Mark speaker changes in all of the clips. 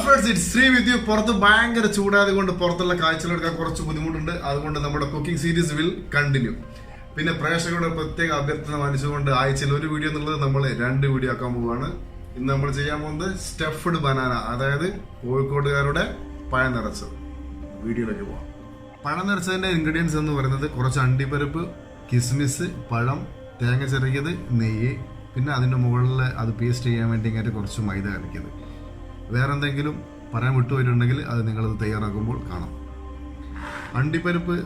Speaker 1: friends, it's Sree with you. പുറത്ത് ഭയങ്കര ചൂടായതുകൊണ്ട് പുറത്തുള്ള കാഴ്ചകളെടുക്കാൻ കുറച്ച് ബുദ്ധിമുട്ടുണ്ട്. അതുകൊണ്ട് നമ്മുടെ കുക്കിംഗ് സീരീസ് വിൽ കണ്ടിന്യൂ. പിന്നെ പ്രേക്ഷകരുടെ പ്രത്യേക അഭ്യർത്ഥന മാനിച്ചുകൊണ്ട് ആഴ്ചയിൽ ഒരു വീഡിയോ എന്നുള്ളത് നമ്മൾ 2 വീഡിയോ ആക്കാൻ പോവുകയാണ്. ഇന്ന് നമ്മൾ ചെയ്യാൻ പോകുന്നത് സ്റ്റഫ്ഡ് ബനാന, അതായത് കോഴിക്കോടുകാരുടെ പഴം നിറച്ചത്. വീഡിയോയിലേക്ക് പോവാം. പഴം നിറച്ചതിന്റെ ഇൻഗ്രീഡിയൻസ് എന്ന് പറയുന്നത് കുറച്ച് അണ്ടിപ്പരിപ്പ്, കിസ്മിസ്, പഴം, തേങ്ങ ചിരകിയത്, നെയ്യ്, പിന്നെ അതിൻ്റെ മുകളിൽ അത് പേസ്റ്റ് ചെയ്യാൻ വേണ്ടി ഇങ്ങനെ കുറച്ച് മൈദ കലക്കിയത്. വേറെ എന്തെങ്കിലും പറയാൻ വിട്ടുപോയിട്ടുണ്ടെങ്കിൽ അത് നിങ്ങളത് തയ്യാറാക്കുമ്പോൾ കാണാം. അണ്ടിപ്പരിപ്പ്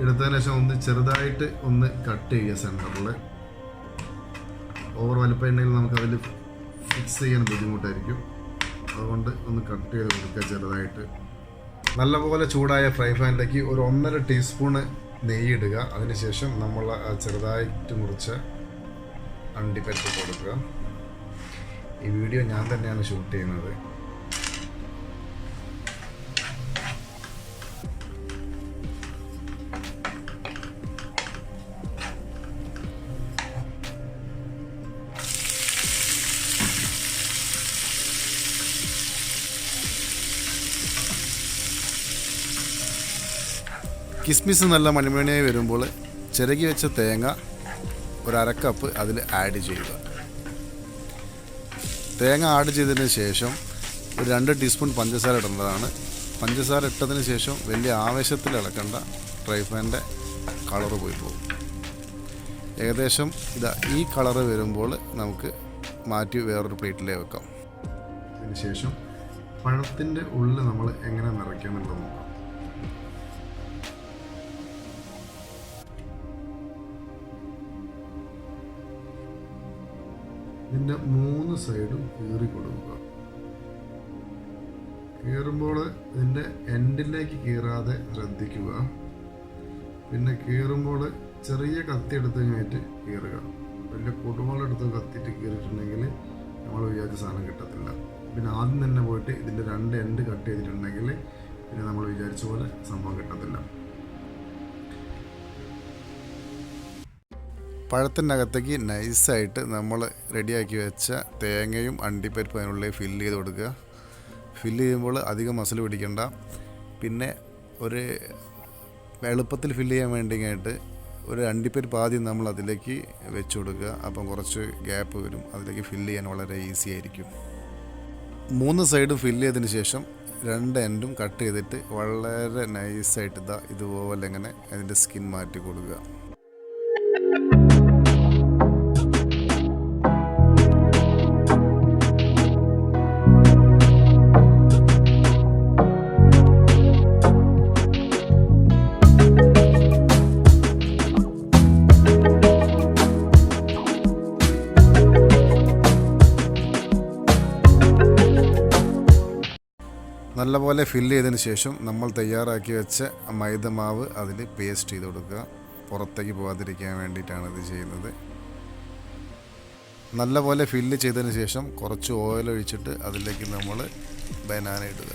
Speaker 1: എടുത്തതിന് ശേഷം ഒന്ന് ചെറുതായിട്ട് ഒന്ന് കട്ട് ചെയ്യുക സെൻറ്ററിൽ. ഓവർ വലിപ്പം ഉണ്ടെങ്കിൽ നമുക്കതിൽ ഫിക്സ് ചെയ്യാൻ ബുദ്ധിമുട്ടായിരിക്കും. അതുകൊണ്ട് ഒന്ന് കട്ട് ചെയ്ത് കൊടുക്കുക ചെറുതായിട്ട്. നല്ലപോലെ ചൂടായ ഫ്രൈ പാനിലേക്ക് ഒരു 1.5 ടീസ്പൂണ് നെയ്യ് ഇടുക. അതിനുശേഷം നമ്മൾ ചെറുതായിട്ട് മുറിച്ച അണ്ടിപ്പരിപ്പ് കൊടുക്കുക. ഈ വീഡിയോ ഞാൻ തന്നെയാണ് ഷൂട്ട് ചെയ്യുന്നത്. കിസ്മിസ് നല്ല മണിമണിയായി വരുമ്പോൾ ചിരകി വെച്ച തേങ്ങ ഒരു 1/2 കപ്പ് അതിൽ ആഡ് ചെയ്യുക. തേങ്ങ ആഡ് ചെയ്തതിന് ശേഷം ഒരു 2 ടീസ്പൂൺ പഞ്ചസാര ഇടേണ്ടതാണ്. പഞ്ചസാര ഇട്ടതിന് ശേഷം വലിയ ആവേശത്തിൽ ഇളക്കേണ്ട, ഫ്രൈ പാനിൻ്റെ കളറ് പോയി പോകും. ഏകദേശം ഈ കളറ് വരുമ്പോൾ നമുക്ക് മാറ്റി വേറൊരു പ്ലേറ്റിലേക്ക് വെക്കാം. അതിന് ശേഷം പഴത്തിൻ്റെ ഉള്ളിൽ നമ്മൾ എങ്ങനെ നിറയ്ക്കാമെന്നുള്ളത് നോക്കാം. ഇതിൻ്റെ 3 സൈഡും കീറി കൊടുക്കുക. കീറുമ്പോൾ ഇതിൻ്റെ എൻഡിലേക്ക് കീറാതെ ശ്രദ്ധിക്കുക. പിന്നെ കീറുമ്പോൾ ചെറിയ കത്തി എടുത്ത് കഴിഞ്ഞിട്ട് കീറുക. വലിയ കൊടുവാളെടുത്ത് കത്തിയിട്ട് കീറിയിട്ടുണ്ടെങ്കിൽ നമ്മൾ വിചാരിച്ച സാധനം കിട്ടത്തില്ല. പിന്നെ ആദ്യം തന്നെ പോയിട്ട് ഇതിൻ്റെ 2 എൻഡ് കട്ട് ചെയ്തിട്ടുണ്ടെങ്കിൽ പിന്നെ നമ്മൾ വിചാരിച്ച പോലെ സംഭവം കിട്ടത്തില്ല. പഴത്തിൻ്റെ അകത്തേക്ക് നൈസായിട്ട് നമ്മൾ റെഡിയാക്കി വെച്ച തേങ്ങയും അണ്ടിപ്പരിപ്പും അതിനുള്ളിൽ ഫില്ല് ചെയ്ത് കൊടുക്കുക. ഫില്ല് ചെയ്യുമ്പോൾ അധികം മസിൽ പിടിക്കണ്ട. പിന്നെ ഒരു എളുപ്പത്തിൽ ഫില്ല് ചെയ്യാൻ വേണ്ടിയിട്ട് ഒരു അണ്ടിപ്പരിപ്പ് ആദ്യം നമ്മൾ അതിലേക്ക് വെച്ച് കൊടുക്കുക. അപ്പം കുറച്ച് ഗ്യാപ്പ് വരും, അതിലേക്ക് ഫില്ല് ചെയ്യാൻ വളരെ ഈസി ആയിരിക്കും. 3 സൈഡും ഫില്ല് ചെയ്തതിന് ശേഷം 2 എൻഡും കട്ട് ചെയ്തിട്ട് വളരെ നൈസായിട്ട് ഇതുപോലെ ഇങ്ങനെ അതിൻ്റെ സ്കിൻ മാറ്റി കൊടുക്കുക. നല്ലപോലെ ഫില്ല് ചെയ്തതിന് ശേഷം നമ്മൾ തയ്യാറാക്കി വെച്ച മൈദ മാവ് അതിൽ പേസ്റ്റ് ചെയ്ത് കൊടുക്കുക. പുറത്തേക്ക് പോകാതിരിക്കാൻ വേണ്ടിയിട്ടാണ് ഇത് ചെയ്യുന്നത്. നല്ലപോലെ ഫില്ല് ചെയ്തതിന് ശേഷം കുറച്ച് ഓയിൽ ഒഴിച്ചിട്ട് അതിലേക്ക് നമ്മൾ ബനാന ഇടുക.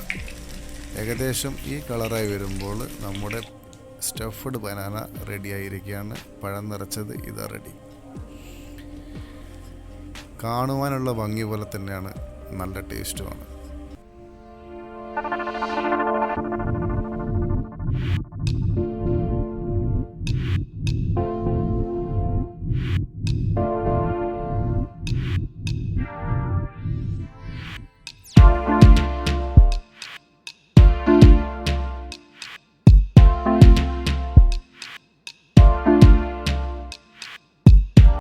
Speaker 1: ഏകദേശം ഈ കളറായി വരുമ്പോൾ നമ്മുടെ സ്റ്റഫ്ഡ് ബനാന റെഡി ആയിരിക്കുകയാണ്. പഴം നിറച്ചത് റെഡി. കാണുവാനുള്ള ഭംഗി പോലെ തന്നെയാണ്, നല്ല ടേസ്റ്റുമാണ്.